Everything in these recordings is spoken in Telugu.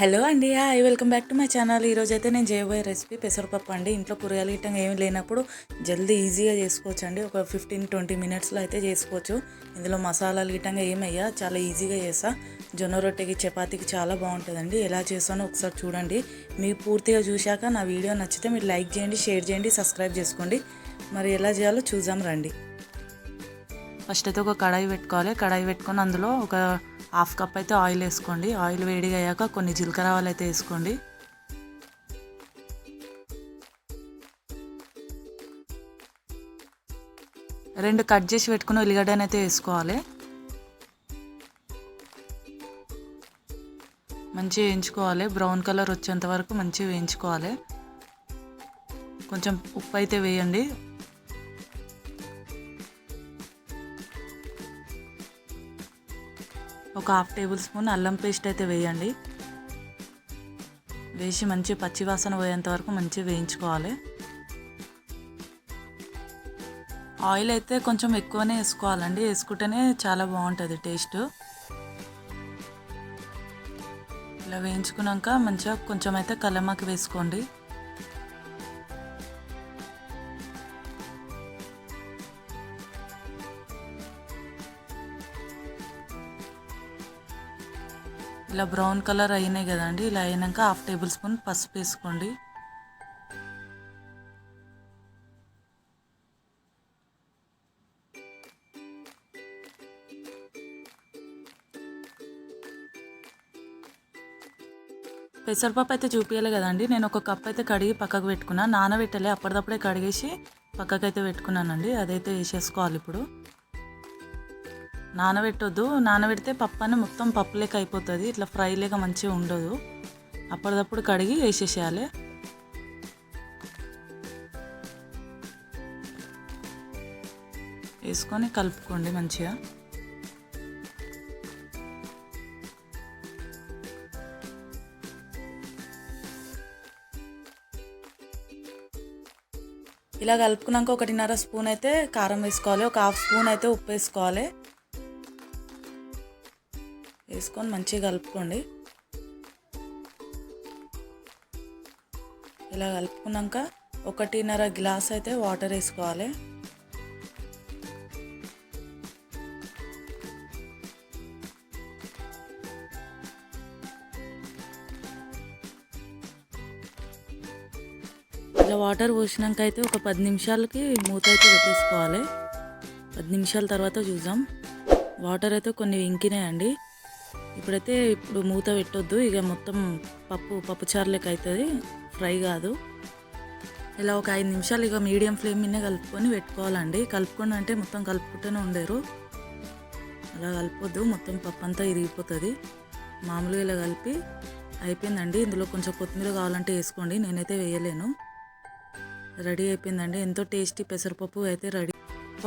హలో అండి, hi, welcome back to my channel. ఈరోజైతే నేను చేయబోయే రెసిపీ పెసరపప్పు అండి. ఇంట్లో కూరగాయలు గిట్టంగా ఏమి లేనప్పుడు జల్దీ ఈజీగా చేసుకోవచ్చు అండి. ఒక 15-20 మినిట్స్లో అయితే చేసుకోవచ్చు. ఇందులో మసాలాలు గిట్టంగా ఏమయ్యా, చాలా ఈజీగా చేస్తా. జొన్న రొట్టెకి, చపాతీకి చాలా బాగుంటుందండి. ఎలా చేస్తానో ఒకసారి చూడండి. మీరు పూర్తిగా చూశాక నా వీడియో నచ్చితే మీరు లైక్ చేయండి, షేర్ చేయండి, సబ్స్క్రైబ్ చేసుకోండి. మరి ఎలా చేయాలో చూద్దాం రండి. ఫస్ట్ అయితే ఒక కడాయి పెట్టుకోవాలి. కడాయి పెట్టుకొని అందులో ఒక హాఫ్ కప్ అయితే ఆయిల్ వేసుకోండి. ఆయిల్ వేడిగా అయ్యాక కొన్ని జీలకర్ర ఆవాలు అయితే వేసుకోండి. రెండు కట్ చేసి పెట్టుకుని ఉల్లిగడ్డని అయితే వేసుకోవాలి. మంచిగా వేయించుకోవాలి. బ్రౌన్ కలర్ వచ్చేంత వరకు మంచిగా వేయించుకోవాలి. కొంచెం ఉప్పు అయితే వేయండి. ఒక హాఫ్ టేబుల్ స్పూన్ అల్లం పేస్ట్ అయితే వేయండి. వేసి మంచి పచ్చివాసన పోయేంత వరకు మంచిగా వేయించుకోవాలి. ఆయిల్ అయితే కొంచెం ఎక్కువనే వేసుకోవాలండి. వేసుకుంటేనే చాలా బాగుంటుంది టేస్ట్. ఇలా వేయించుకున్నాక మంచిగా కొంచెం అయితే కల్లెమాకు వేసుకోండి. ఇలా బ్రౌన్ కలర్ అయినాయి కదండి. ఇలా అయినాక హాఫ్ టేబుల్ స్పూన్ పసుపు వేసుకోండి. పెసరపప్పు అయితే చూపించాలి కదండి. నేను ఒక కప్ అయితే కడిగి పక్కకు పెట్టుకున్నాను. నానబెట్టలే, అప్పటిదప్పుడే కడిగేసి పక్కకైతే పెట్టుకున్నానండి. అదైతే వేసేసుకోవాలి. ఇప్పుడు నానబెట్టొద్దు. నానబెడితే పప్పు అని మొత్తం పప్పు లేక అయిపోతుంది. ఇట్లా ఫ్రై లేక మంచిగా ఉండదు. అప్పటిదప్పుడు కడిగి వేసేసేయాలి. వేసుకొని కలుపుకోండి మంచిగా. ఇలా కలుపుకున్నాక 1.5 స్పూన్ అయితే కారం వేసుకోవాలి. ఒక హాఫ్ స్పూన్ అయితే ఉప్పు వేసుకోవాలి. వేసుకొని మంచిగా కలుపుకోండి. ఇలా కలుపుకున్నాక 1.5 గ్లాస్ అయితే వాటర్ వేసుకోవాలి. ఇలా వాటర్ పోసినాక అయితే ఒక 10 నిమిషాలకి మూత అయితే పెట్టేసుకోవాలి. 10 నిమిషాల తర్వాత చూద్దాం. వాటర్ అయితే కొన్ని ఇంకినాయండి. ఇప్పుడు మూత పెట్టొద్దు. ఇక మొత్తం పప్పుచారు లెక్క అవుతుంది, ఫ్రై కాదు. ఇలా ఒక 5 నిమిషాలు ఇక మీడియం ఫ్లేమ్ మీద కలుపుకొని పెట్టుకోవాలండి. కలుపుకొని అంటే మొత్తం కలుపుకుంటూనే ఉండరు. అలా కలపొద్దు, మొత్తం పప్పు అంతా ఇరిగిపోతుంది. మామూలుగా ఇలా కలిపి అయిపోయిందండి. ఇందులో కొంచెం కొత్తిమీర కావాలంటే వేసుకోండి. నేనైతే వేయలేను. రెడీ అయిపోయిందండి. ఎంతో టేస్టీ పెసరపప్పు అయితే రెడీ.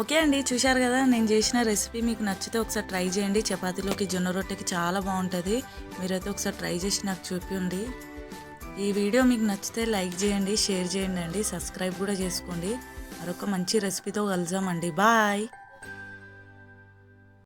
ఓకే అండి, చూశారు కదా నేను చేసిన రెసిపీ. మీకు నచ్చితే ఒకసారి ట్రై చేయండి. చపాతీలోకి, జొన్న రొట్టెకి చాలా బాగుంటుంది. మీరైతే ఒకసారి ట్రై చేసి నాకు చూపించండి. ఈ వీడియో మీకు నచ్చితే లైక్ చేయండి, షేర్ చేయండి అండి, సబ్స్క్రైబ్ కూడా చేసుకోండి. మరొక మంచి రెసిపీతో కలుద్దామండి. బాయ్.